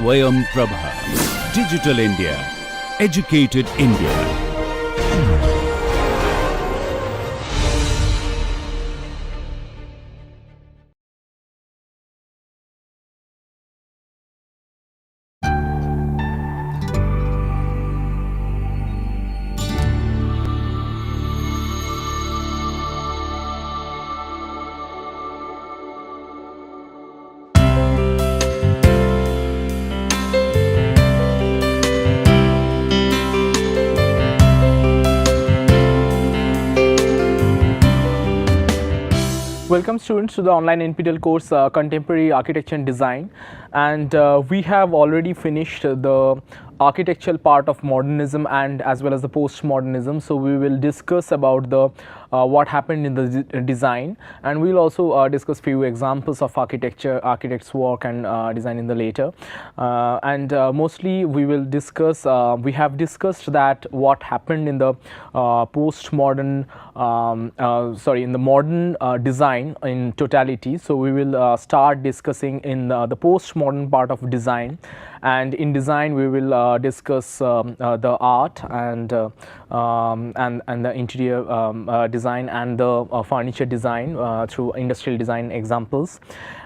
Swayam Prabha. Digital India. Educated India. Welcome students to the online NPTEL course Contemporary Architecture and Design, and we have already finished the architectural part of modernism and as well as the postmodernism. So we will discuss about the what happened in the design, and we will also discuss few examples of architects work and design in the later, and mostly we will discuss we have discussed that what happened in the postmodern in the modern design in totality. So we will start discussing in the postmodern part of design, and in design we will discuss the art and the interior design and the furniture design through industrial design examples.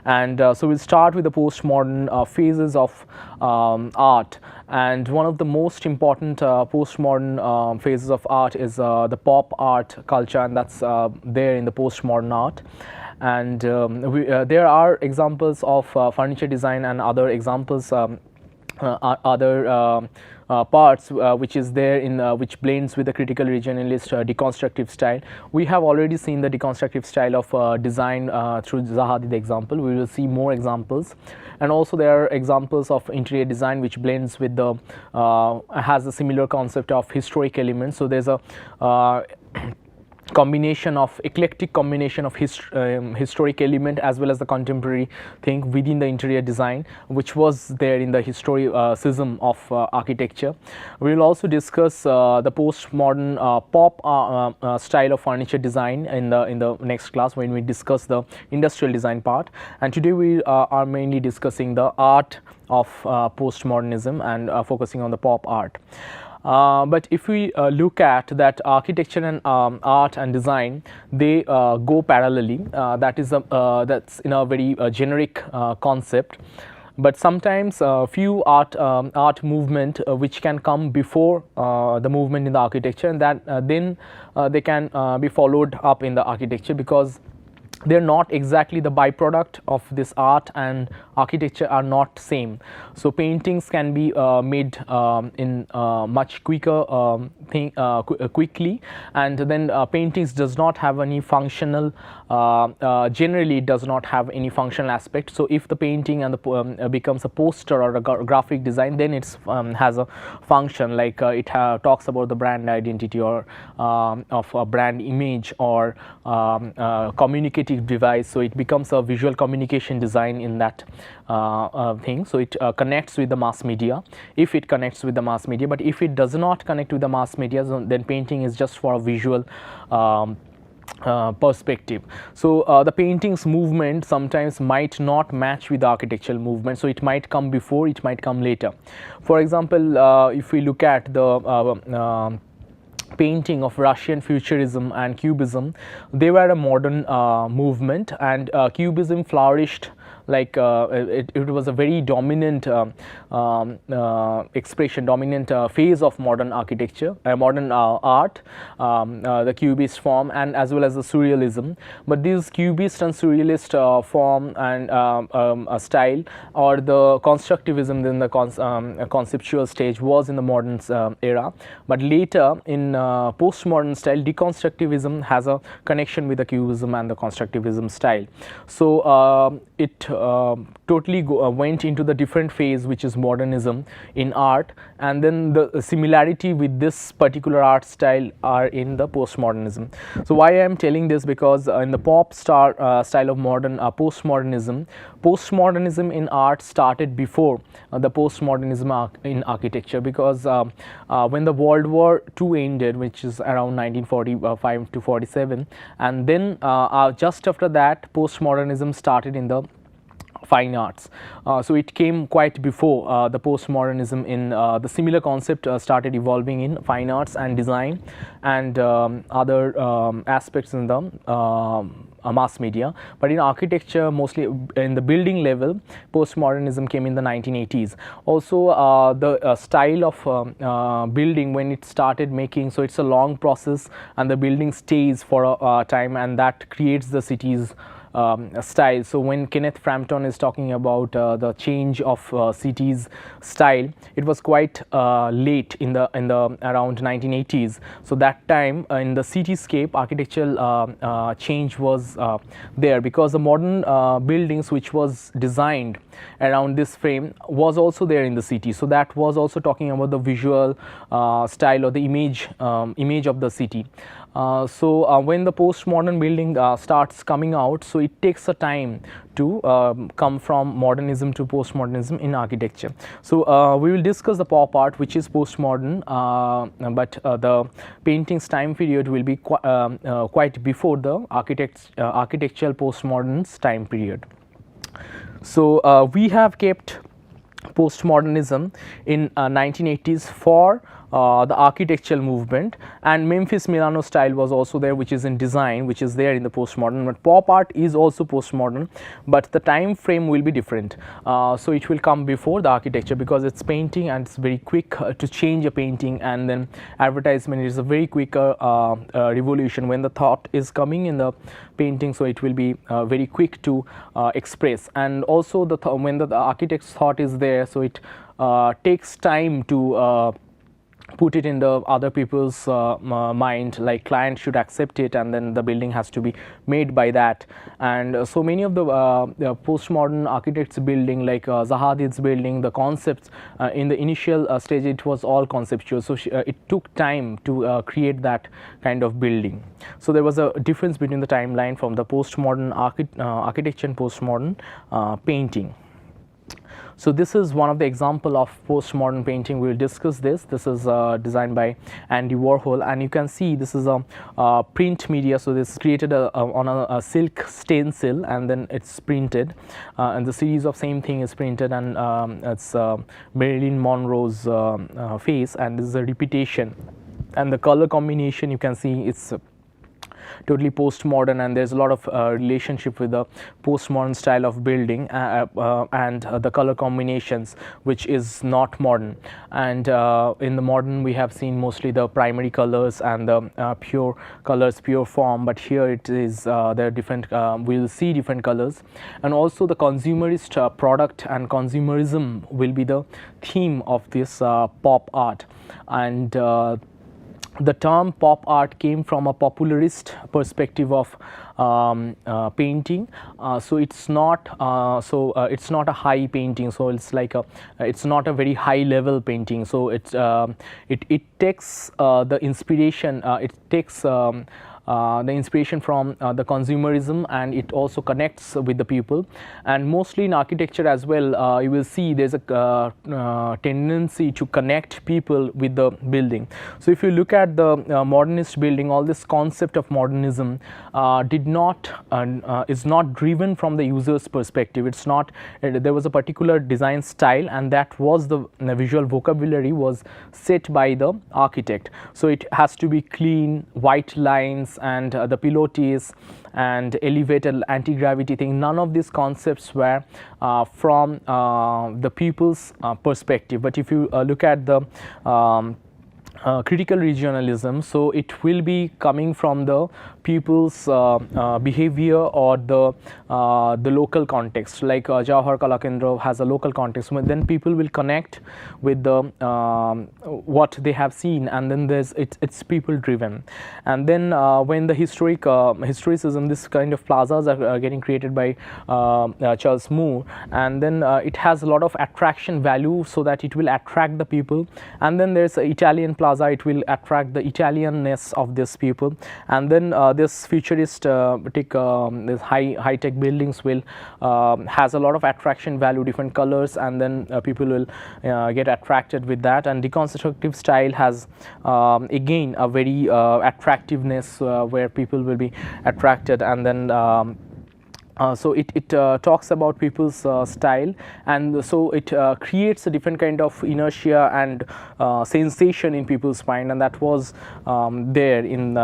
And so we'll start with the postmodern phases of art, and one of the most important postmodern phases of art is the pop art culture, and that's there in the postmodern art. And there are examples of furniture design and other examples, parts which is there in which blends with the critical regionalist deconstructive style. We have already seen the deconstructive style of design through Zaha Hadid example. We will see more examples, and also there are examples of interior design which blends with the has a similar concept of historic elements. So there's a eclectic combination of historic element as well as the contemporary thing within the interior design, which was there in the historicism of architecture. We will also discuss the postmodern pop style of furniture design in the next class when we discuss the industrial design part. And today we are mainly discussing the art of postmodernism and focusing on the pop art. But if we look at that, architecture and art and design, they go parallelly. That's in a very generic concept. But sometimes few art movement which can come before the movement in the architecture, and that then they can be followed up in the architecture, because they're not exactly the byproduct of this art, and architecture are not same. So paintings can be made in much quicker quickly, and then paintings does not have any functional, generally it does not have any functional aspect. So if the painting and the becomes a poster or a graphic design, then it's has a function, like it talks about the brand identity or of a brand image or communicative device. So it becomes a visual communication design in that thing. So it connects with the mass media, if it connects with the mass media. But if it does not connect with the mass media, then painting is just for a visual perspective. So the painting's movement sometimes might not match with the architectural movement, so it might come before, it might come later. For example, if we look at the painting of Russian futurism and cubism, they were a modern movement, and cubism flourished like it was a very dominant expression, dominant phase of modern architecture, modern art, the cubist form, and as well as the surrealism. But these cubist and surrealist form and style, or the constructivism in the conceptual stage, was in the modern era. But later in postmodern style, deconstructivism has a connection with the cubism and the constructivism style. So it totally went into the different phase, which is modernism in art, and then the similarity with this particular art style are in the postmodernism. So why I am telling this, because in the pop style of modern postmodernism in art started before the postmodernism in architecture, because when the World War II ended, which is around 1945 to 47, and then just after that postmodernism started in the fine arts. So it came quite before the postmodernism. In the similar concept started evolving in fine arts and design and other aspects in the mass media. But in architecture, mostly in the building level, postmodernism came in the 1980s. Also the style of building, when it started making, so it's a long process and the building stays for a time, and that creates the city's style. So when Kenneth Frampton is talking about the change of city's style, it was quite late in the around 1980s. So that time in the cityscape, architectural change was there, because the modern buildings which was designed around this frame was also there in the city. So that was also talking about the visual style or the image of the city. So when the postmodern building starts coming out, so it takes a time to come from modernism to postmodernism in architecture. So we will discuss the pop art, which is postmodern, but the painting's time period will be quite before the architectural postmodern's time period. So we have kept postmodernism in 1980s for the architectural movement, and Memphis Milano style was also there, which is in design, which is there in the postmodern. But pop art is also postmodern, but the time frame will be different. So it will come before the architecture, because it's painting and it's very quick to change a painting, and then advertisement is a very quick revolution when the thought is coming in the painting. So it will be very quick to express, and also when the architect's thought is there, so it takes time to put it in the other people's mind, like client should accept it, and then the building has to be made by that. And so many of the postmodern architects building, like Zaha Hadid's building, the concepts in the initial stage, it was all conceptual. So it took time to create that kind of building. So there was a difference between the timeline from the postmodern architecture and postmodern painting. So this is one of the example of postmodern painting. We will discuss this. This is designed by Andy Warhol, and you can see this is a print media. So this is created on a silk stencil, and then it's printed, and the series of same thing is printed, and it's Marilyn Monroe's face, and this is a repetition. And the color combination, you can see it's totally postmodern, and there's a lot of relationship with the postmodern style of building and the color combinations, which is not modern. And in the modern, we have seen mostly the primary colors and the pure colors, pure form, but here it is there are different, we'll see different colors. And also the consumerist product and consumerism will be the theme of this pop art. And the term pop art came from a popularist perspective of painting. So it's not it's not a high painting, so it's like it's not a very high level painting. So it takes the inspiration, it takes the inspiration from the consumerism, and it also connects with the people. And mostly in architecture as well, you will see there's a tendency to connect people with the building. So if you look at the modernist building, all this concept of modernism is not driven from the user's perspective. It's not, there was a particular design style, and that was the visual vocabulary was set by the architect. So it has to be clean, white lines, and the pilotis and elevated anti-gravity thing. None of these concepts were from the people's perspective. But if you look at the critical regionalism, so it will be coming from the people's behavior or the local context. Like Jawahar Kalakendra has a local context, but then people will connect with the what they have seen, and then it's people driven. And then when the historicism, this kind of plazas are getting created by Charles Moore, and then it has a lot of attraction value, so that it will attract the people. And then there's Italian plaza, it will attract the Italianness of these people. And then this futuristic this high tech buildings will has a lot of attraction value, different colors, and then people will get attracted with that. And deconstructive style has again a very attractiveness where people will be attracted. And then So it talks about people's style, and so it creates a different kind of inertia and sensation in people's mind, and that was there in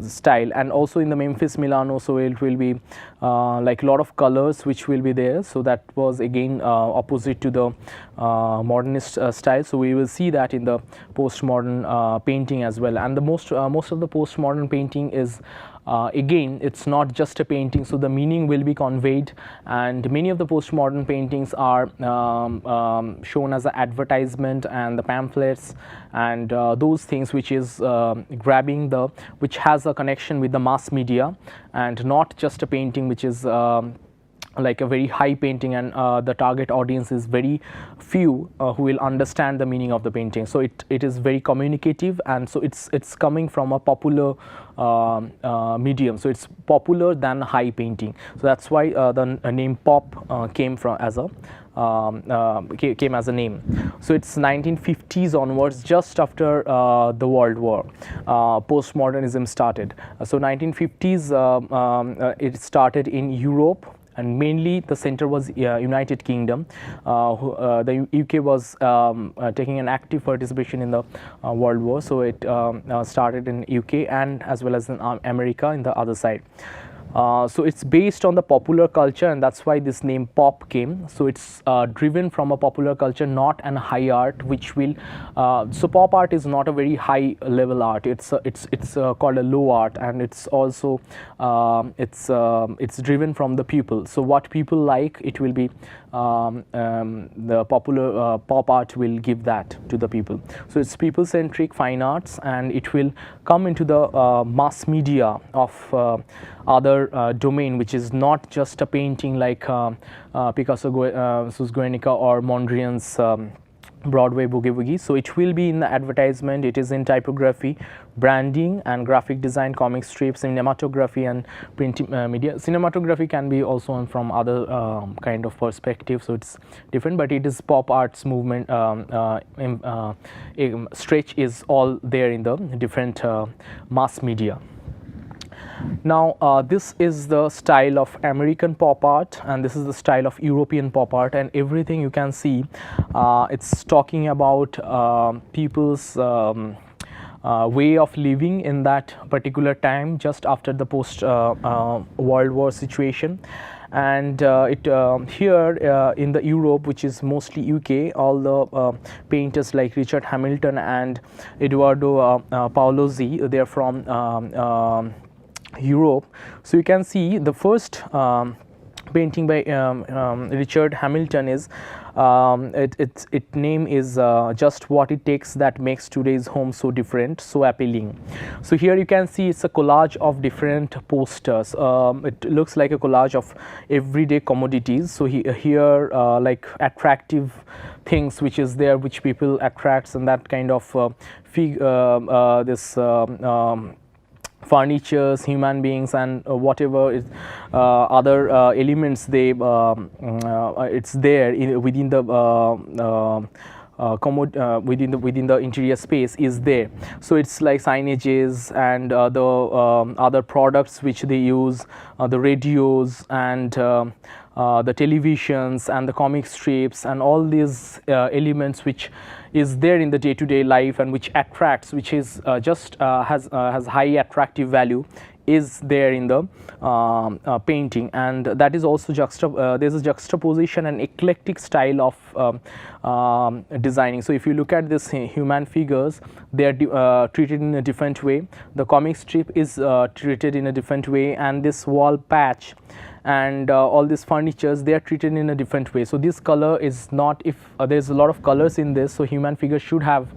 style. And also in the Memphis Milano, so it will be like a lot of colors which will be there, so that was again opposite to the modernist style. So we will see that in the postmodern painting as well. And the most of the postmodern painting is again, it's not just a painting, so the meaning will be conveyed, and many of the postmodern paintings are shown as an advertisement and the pamphlets and those things which is grabbing the, which has a connection with the mass media, and not just a painting which is like a very high painting, and the target audience is very few who will understand the meaning of the painting. So it is very communicative, and so it's coming from a popular medium, so it's popular than high painting. So that's why the name pop came from as a came as a name. So it's 1950s onwards, just after the World War, postmodernism started. So 1950s it started in Europe, and mainly the center was United Kingdom. The UK was taking an active participation in the World War, so it started in UK and as well as in America in the other side. So it's based on the popular culture, and that's why this name pop came. So it's driven from a popular culture, not an high art, which will so pop art is not a very high level art. It's called a low art, and it's also it's driven from the people. So what people like, it will be the popular pop art will give that to the people. So it's people centric fine arts, and it will come into the mass media of other domain, which is not just a painting like Picasso's Guernica or Mondrian's Broadway Boogie Woogie. So it will be in the advertisement, it is in typography, branding and graphic design, comic strips, cinematography and print media. Cinematography can be also from other kind of perspective, so it's different, but it is pop arts movement stretch is all there in the different mass media. Now this is the style of American pop art, and this is the style of European pop art, and everything you can see it's talking about people's way of living in that particular time, just after the post World War situation. And here in the Europe, which is mostly UK, all the painters like Richard Hamilton and Edoardo Paolozzi, they are from Europe. So you can see the first painting by Richard Hamilton is its name is Just What It Takes That Makes Today's Home So Different, So Appealing. So here you can see it's a collage of different posters. It looks like a collage of everyday commodities. So here like attractive things which is there, which people attracts, and that kind of this furnitures, human beings, and whatever is other elements, they it's there within the within the interior space is there. So it's like signages and the other products which they use, the radios and the televisions and the comic strips and all these elements which is there in the day-to-day life and which attracts, which is just has high attractive value, is there in the painting. And that is also there's a juxtaposition and eclectic style of designing. So if you look at this human figures, they are treated in a different way, the comic strip is treated in a different way, and this wall patch and all these furnitures, they are treated in a different way. So this color is not, if there's a lot of colors in this, so human figures should have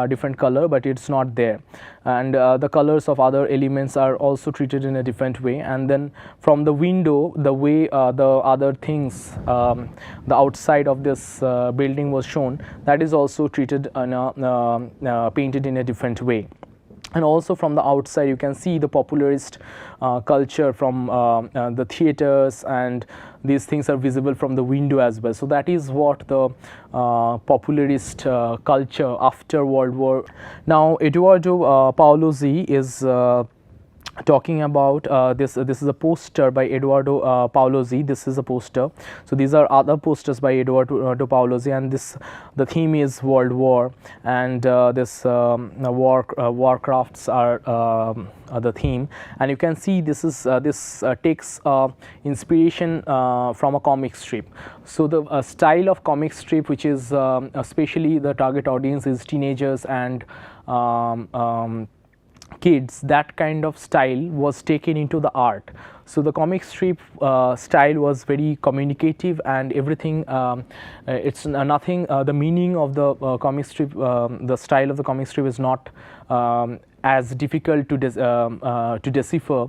different color, but it's not there. And the colors of other elements are also treated in a different way. And then from the window, the way the other things, the outside of this building was shown, that is also treated painted in a different way. And also from the outside you can see the popularist culture from the theaters, and these things are visible from the window as well. So that is what the popularist culture after World War. Now Edoardo Paolozzi is talking about this is a poster by Eduardo Paolozzi. This is a poster. So these are other posters by Eduardo Paolozzi, and the theme is World War, and this warcrafts are the theme. And you can see this takes inspiration from a comic strip. So the style of comic strip, which is especially the target audience is teenagers and kids, that kind of style was taken into the art. So the comic strip style was very communicative, and everything it's nothing the meaning of the comic strip, the style of the comic strip is not as difficult to decipher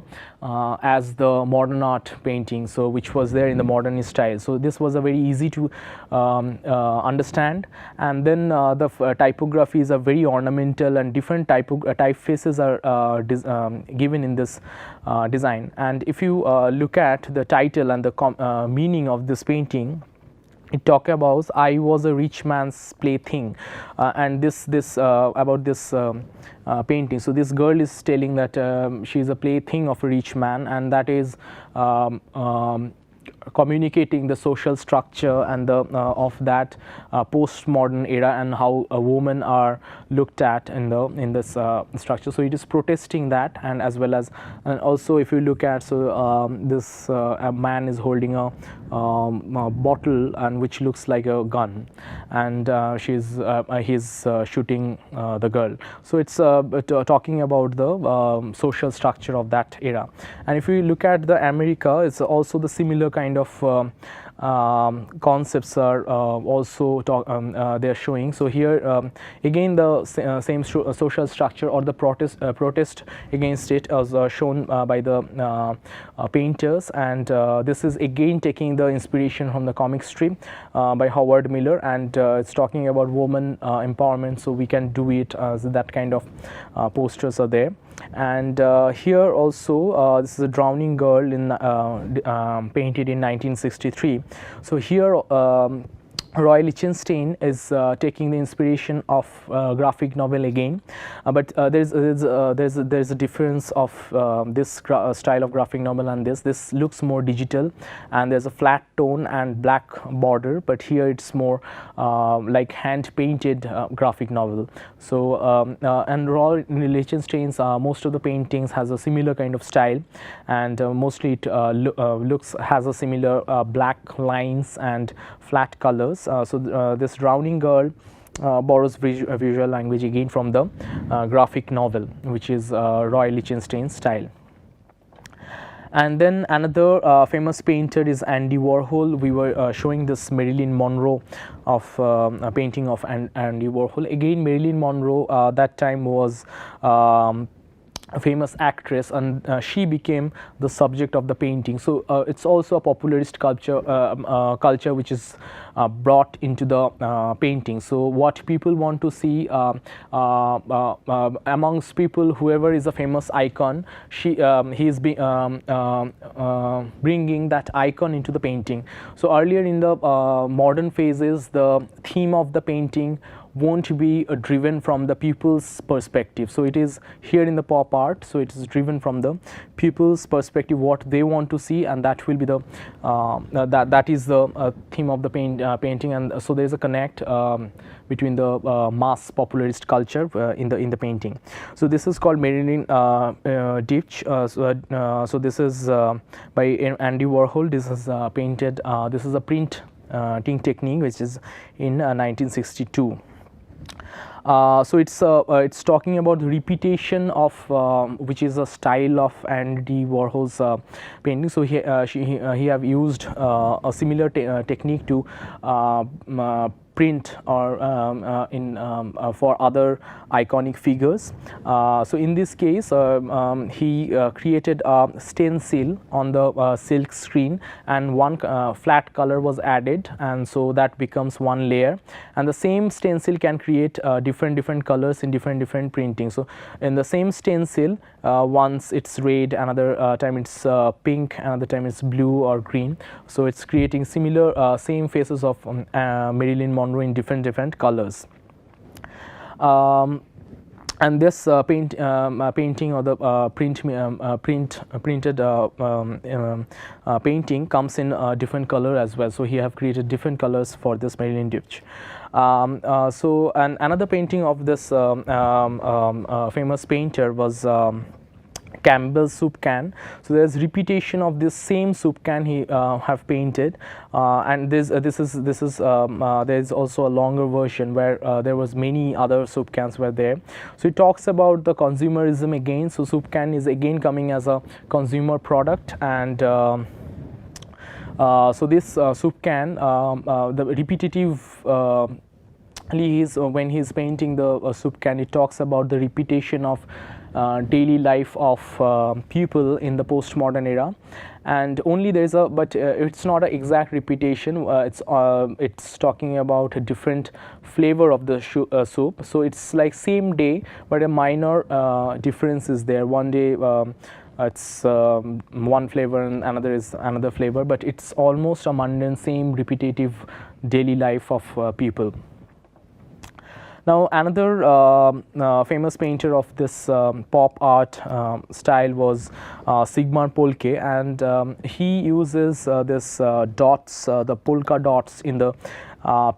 as the modern art painting, so which was there in the modernist style. So this was a very easy to understand. And then the typographies are very ornamental, and different typefaces are given in this design. And if you look at the title and the meaning of this painting, it talk about I was a rich man's plaything, and this about this painting. So this girl is telling that she is a plaything of a rich man, and that is communicating the social structure and the of that postmodern era, and how women are looked at in this structure. So it is protesting that, and as well as, and also if you look at, so this a man is holding a bottle, and which looks like a gun, and he's shooting the girl. So it's talking about the social structure of that era. And if you look at the America, it's also the similar kind of concepts are also they are showing. So here again the same social structure or the protest against it was shown by the painters, and this is again taking the inspiration from the comic strip by Howard Miller, and it's talking about woman empowerment, so we can do it. So that kind of posters are there. And here also this is a drowning girl in painted in 1963. So here Roy Lichtenstein is taking the inspiration of graphic novel again, but there's a difference of this style of graphic novel and this looks more digital, and there's a flat tone and black border, but here it's more like hand painted graphic novel. So and Roy Lichtenstein's most of the paintings has a similar kind of style, and mostly it has a similar black lines and flat colors. So this drowning girl borrows visual language again from the graphic novel, which is Roy Lichtenstein's style. And then another famous painter is Andy Warhol. We were showing this Marilyn Monroe of a painting of Andy Warhol. Again, Marilyn Monroe that time was a famous actress, and she became the subject of the painting. So it's also a popularist culture which is brought into the painting. So what people want to see amongst people, whoever is a famous icon, he is bringing that icon into the painting. So earlier in the modern phases, the theme of the painting won't be driven from the pupil's perspective. So it is here in the pop art, so it is driven from the pupil's perspective, what they want to see, and that will be the that is the theme of the painting. And so there is a connect between the mass popularist culture in the painting. So this is called Marilyn Ditch. So this is by Andy Warhol. This is painted. This is a printing technique which is in 1962. So it's talking about the repetition of which is a style of Andy Warhol's painting. So he have used a similar technique to print or for other iconic figures. So in this case he created a stencil on the silk screen, and one flat color was added, and so that becomes one layer, and the same stencil can create different colors in different printings. So in the same stencil, once it's red, another time it's pink, another time it's blue or green. So it's creating similar same faces of Marilyn Monroe in different colors. and this painting or the printed painting comes in different color as well. So he have created different colors for this Marilyn Ditch. So and another painting of this famous painter was Campbell's soup can. So there's repetition of this same soup can he have painted, and this is there is also a longer version where there was many other soup cans were there. So it talks about the consumerism again. So soup can is again coming as a consumer product, and so this soup can, the repetitive when he's painting the soup can, it talks about the repetition of daily life of people in the postmodern era, and only there is a but it's not an exact repetition. It's talking about a different flavor of the soup. So it's like same day, but a minor difference is there. One day it's one flavor and another is another flavor, but it's almost a mundane, same repetitive daily life of people. Now another famous painter of this pop art style was Sigmund Polke, and he uses this dots, the polka dots in the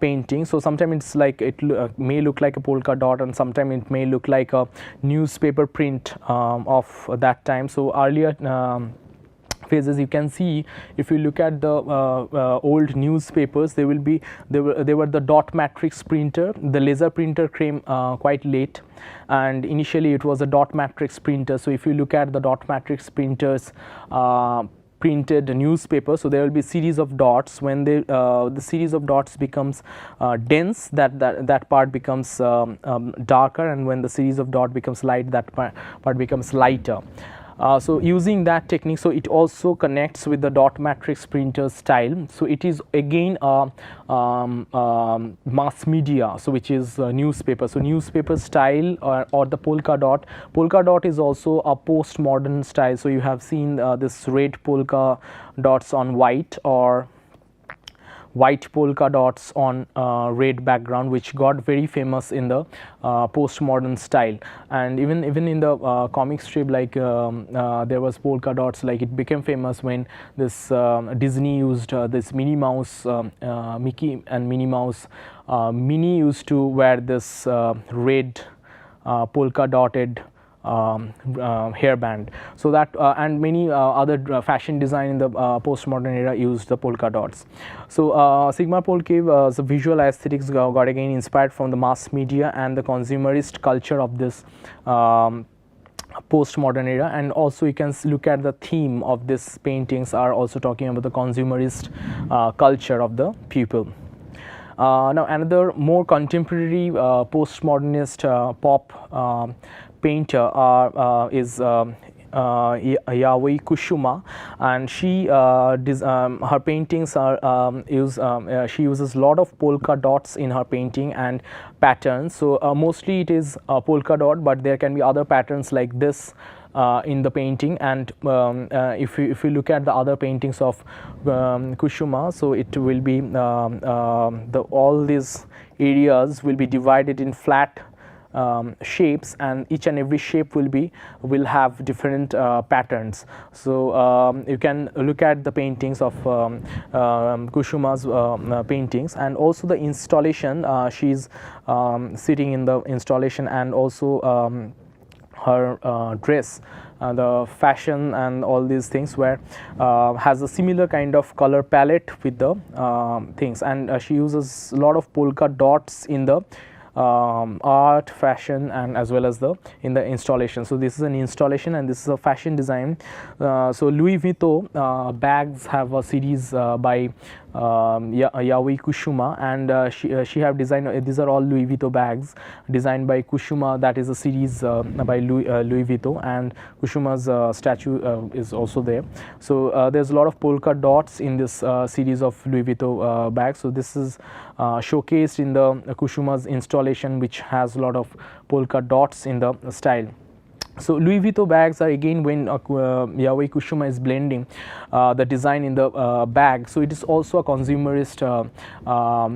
painting. So sometimes it's like it may look like a polka dot, and sometimes it may look like a newspaper print of that time. So earlier phases, you can see, if you look at the old newspapers, they were the dot matrix printer. The laser printer came quite late, and initially it was a dot matrix printer. So if you look at the dot matrix printers printed newspaper, so there will be series of dots. When the series of dots becomes dense, that part becomes darker, and when the series of dot becomes light, that part becomes lighter. So using that technique, so it also connects with the dot matrix printer style. So it is again a mass media, so which is newspaper. So newspaper style or the polka dot. Polka dot is also a postmodern style. So you have seen this red polka dots on white, or white polka dots on red background, which got very famous in the postmodern style. And even in the comic strip, like there was polka dots, like it became famous when this Disney used this Minnie Mouse, Mickey and Minnie Mouse. Minnie used to wear this red polka dotted hairband. So that and many other fashion design in the postmodern era used the polka dots. So Sigmund Polke's visual aesthetics got again inspired from the mass media and the consumerist culture of this postmodern era. And also you can look at the theme of these paintings are also talking about the consumerist culture of the people. Now another more contemporary postmodernist pop painter is Yayoi Kusama, and she her paintings are she uses a lot of polka dots in her painting and patterns. So mostly it is polka dot, but there can be other patterns like this in the painting. And if you look at the other paintings of Kusama, so it will be all these areas will be divided in flat shapes, and each and every shape will have different patterns. So you can look at the paintings of Kusama's paintings, and also the installation. She's sitting in the installation, and also her dress, the fashion and all these things where has a similar kind of color palette with the things, and she uses a lot of polka dots in the art, fashion, and as well as in the installation. So this is an installation, and this is a fashion design. So Louis Vuitton bags have a series by Yayoi Kusama, and she have designed, these are all Louis Vuitton bags designed by Kusama. That is a series by Louis Vuitton, and Kusama's statue is also there. So there's a lot of polka dots in this series of Louis Vuitton bags. So this is showcased in the Kusama's installation, which has a lot of polka dots in the style. So Louis Vuitton bags are again when Yayoi Kusama is blending the design in the bag. So it is also a consumerist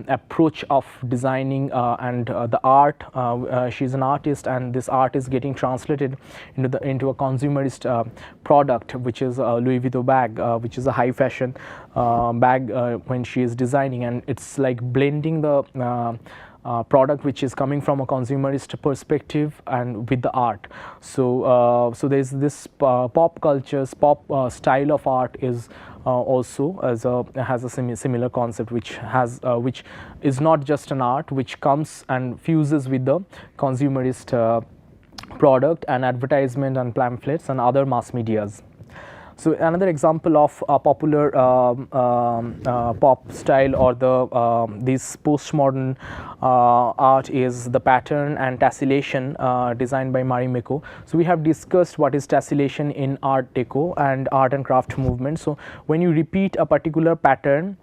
approach of designing and the art. She's an artist, and this art is getting translated into a consumerist product, which is a Louis Vuitton bag, which is a high fashion bag when she is designing, and it's like blending the product which is coming from a consumerist perspective and with the art. So there's this pop cultures, pop style of art is also has a similar concept, which is not just an art which comes and fuses with the consumerist product and advertisement and pamphlets and other mass medias. So another example of a popular pop style or the this postmodern art is the pattern and tessellation designed by Marimekko. So we have discussed what is tessellation in Art Deco and art and craft movement. So when you repeat a particular pattern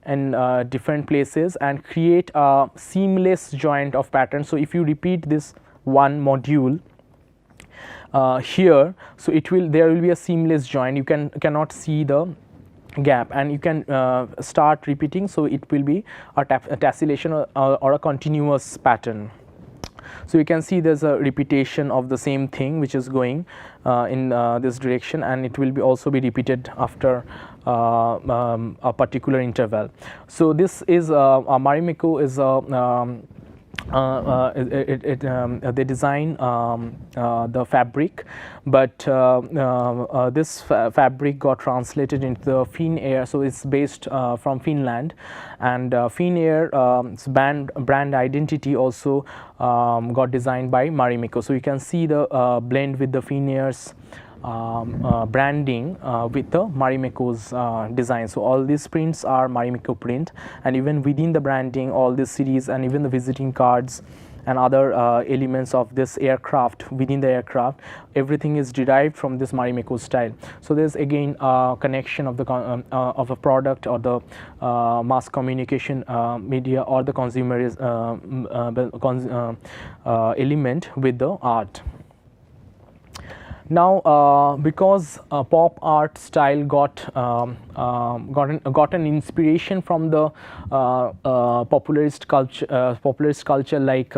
in different places and create a seamless joint of patterns. So if you repeat this one module here, so there will be a seamless joint. You cannot see the gap, and you can start repeating, so it will be a tessellation or a continuous pattern. So you can see there's a repetition of the same thing which is going in this direction, and it will also be repeated after a particular interval. So this is Marimekko is they design the fabric, but this fabric got translated into the Finnair, so it's based from Finland, and Finnair's brand identity also got designed by Marimekko. So you can see the blend with the Finnair's branding with the Marimekko's design. So all these prints are Marimekko print, and even within the branding, all this series and even the visiting cards and other elements of this aircraft, within the aircraft, everything is derived from this Marimekko style. So there's again a connection of the of a product or the mass communication media or the consumer element with the art. Now, because pop art style got an inspiration from the popularist culture like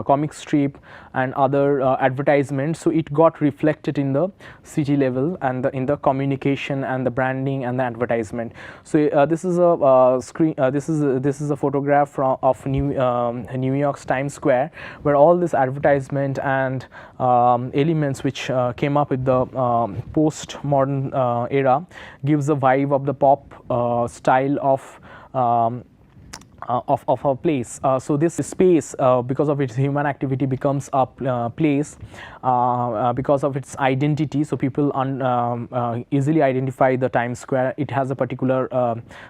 comic strip and other advertisements, so it got reflected in the city level and in the communication and the branding and the advertisement. So this is a screen. This is a photograph of New York's Times Square, where all this advertisement and elements which came up with the post-modern era gives a vibe of the pop style of a place. So this space, because of its human activity, becomes a place because of its identity. So people easily identify the Times Square. It has a particular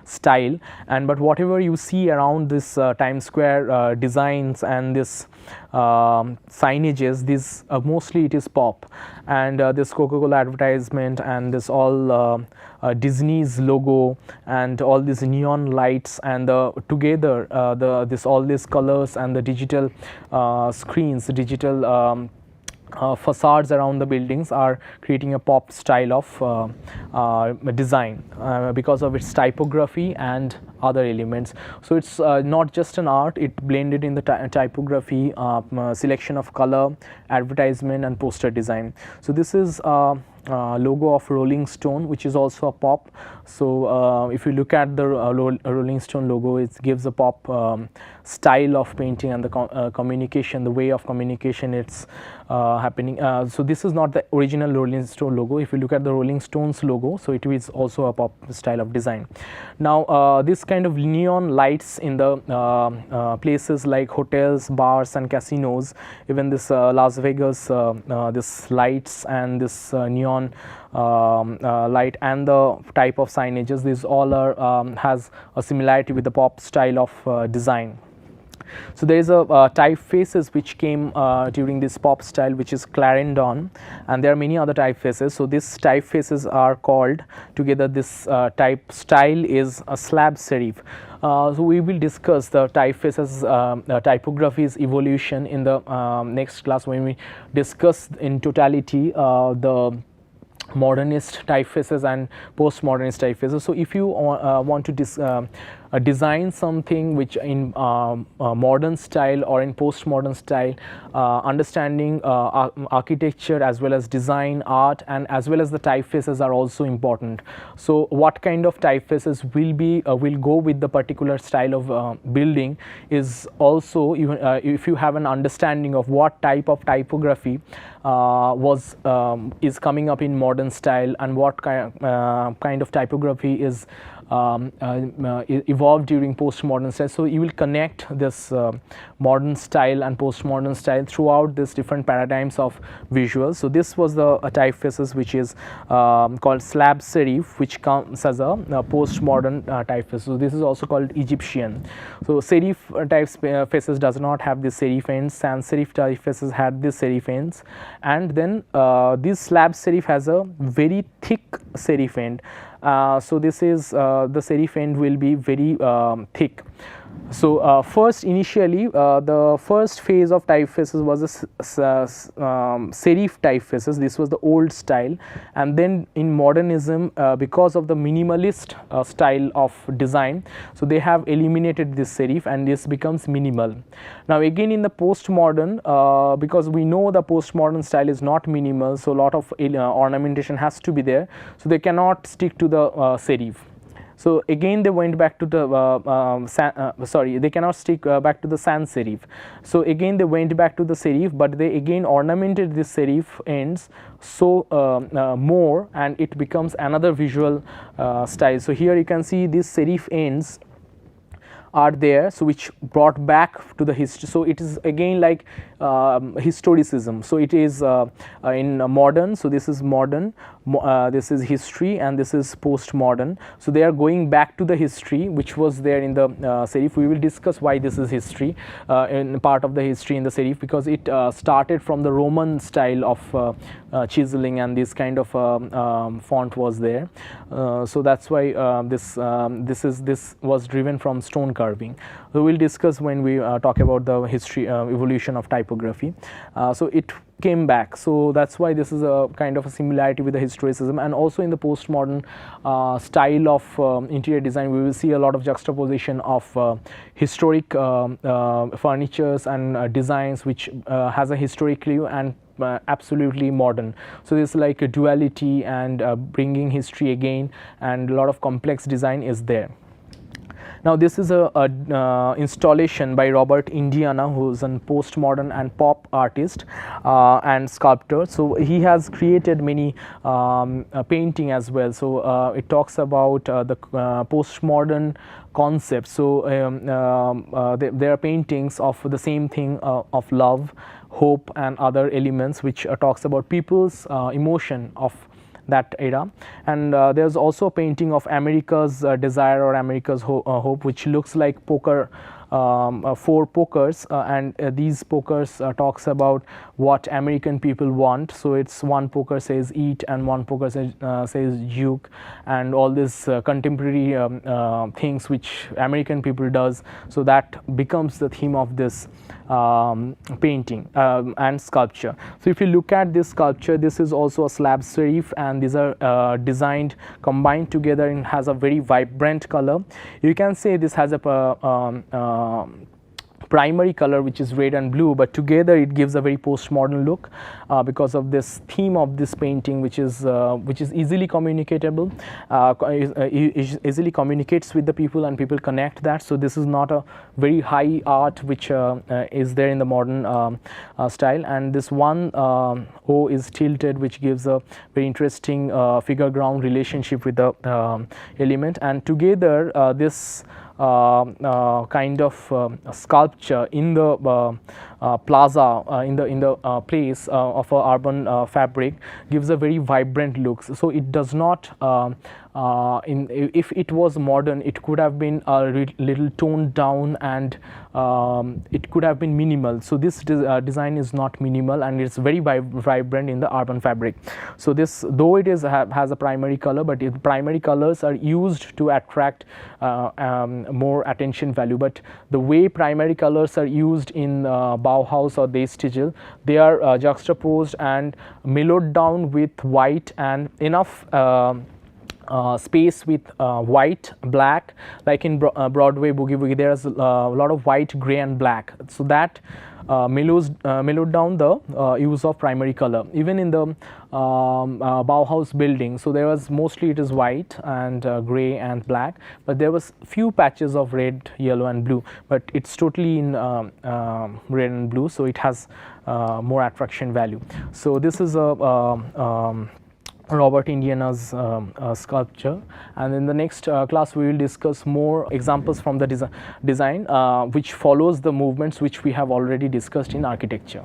style, but whatever you see around this Times Square designs and this signages, this mostly it is pop, and this Coca-Cola advertisement and this all Disney's logo and all these neon lights and together all these colors and the digital screens, digital facades around the buildings are creating a pop style of design because of its typography and other elements. So it's not just an art, it blended in the typography, selection of color, advertisement and poster design. So this is logo of Rolling Stone, which is also a pop. So if you look at the Rolling Stone logo, it gives a pop style of painting and the communication, the way of communication it's happening. So this is not the original Rolling Stone logo. If you look at the Rolling Stones logo, so it is also a pop style of design. Now this kind of neon lights in the places like hotels, bars and casinos, even this Las Vegas, this lights and this neon light and the type of signages, these all are has a similarity with the pop style of design. So there is a typefaces which came during this pop style, which is Clarendon, and there are many other typefaces. So these typefaces are called together, this type style is a slab serif. So we will discuss the typefaces typography's evolution in the next class, when we discuss in totality the modernist typefaces and postmodernist typefaces. So if you want to design something which in modern style or in postmodern style, understanding architecture as well as design, art, and as well as the typefaces are also important. So what kind of typefaces will go with the particular style of building is also, even if you have an understanding of what type of typography is coming up in modern style, and what kind of typography is evolved during postmodern style. So you will connect this modern style and postmodern style throughout these different paradigms of visuals. So this was the typefaces which is called slab serif, which comes as a postmodern typeface. So this is also called Egyptian. So serif typefaces does not have the serif ends. Sans serif typefaces had the serif ends, and then this slab serif has a very thick serif end. So this is the serif end will be very thick. So first, initially the first phase of typefaces was a serif typefaces. This was the old style, and then in modernism, because of the minimalist style of design, so they have eliminated this serif and this becomes minimal. Now again in the postmodern, because we know the postmodern style is not minimal, so a lot of ornamentation has to be there, so they cannot stick to the serif. So again they went back to the they cannot stick back to the sans serif. So again they went back to the serif, but they again ornamented this serif ends so more, and it becomes another visual style. So here you can see these serif ends are there, so which brought back to the history. So it is again like historicism. So it is in modern, so this is modern, this is history, and this is postmodern. So they are going back to the history which was there in the serif. We will discuss why this is history in part of the history in the serif, because it started from the Roman style of chiseling, and this kind of font was there. So that's why this was driven from stone carving. So we will discuss when we talk about the history evolution of typography. So it came back. So that's why this is a kind of a similarity with the historicism. And also in the postmodern style of interior design, we will see a lot of juxtaposition of historic furnitures and designs which has a historic view and absolutely modern. So this is like a duality and bringing history again, and a lot of complex design is there. Now this is a installation by Robert Indiana, who is a postmodern and pop artist and sculptor. So he has created many painting as well. So it talks about the postmodern concept. So there are paintings of the same thing of love, hope, and other elements, which talks about people's emotion of that era. And there's also a painting of America's desire or America's hope, which looks like poker, 4 pokers, and these pokers talks about what American people want. So it's one poker says eat, and one poker says juke, and all these contemporary things which American people does. So that becomes the theme of this painting and sculpture. So if you look at this sculpture, this is also a slab serif, and these are designed, combined together, and has a very vibrant color. You can say this has a primary color which is red and blue, but together it gives a very postmodern look because of this theme of this painting, which is easily communicatable, easily communicates with the people, and people connect that. So this is not a very high art which is there in the modern style. And this one O is tilted, which gives a very interesting figure ground relationship with the element. And together this kind of sculpture in the plaza, in the place of a urban fabric, gives a very vibrant look. So it does not if it was modern, it could have been a little toned down, and it could have been minimal. So this design is not minimal, and it's very vibrant in the urban fabric. So this, though it is has a primary color, but primary colors are used to attract more attention value. But the way primary colors are used in Bauhaus or Deistigel, they are juxtaposed and mellowed down with white and enough space with white, black, like in Broadway Boogie Boogie. There's a lot of white, gray, and black. So that mellowed down the use of primary color. Even in the Bauhaus building, so there was mostly it is white and gray and black, but there was few patches of red, yellow, and blue. But it's totally in red and blue, so it has more attraction value. So this is a Robert Indiana's sculpture, and in the next class we will discuss more examples from the design which follows the movements which we have already discussed in architecture.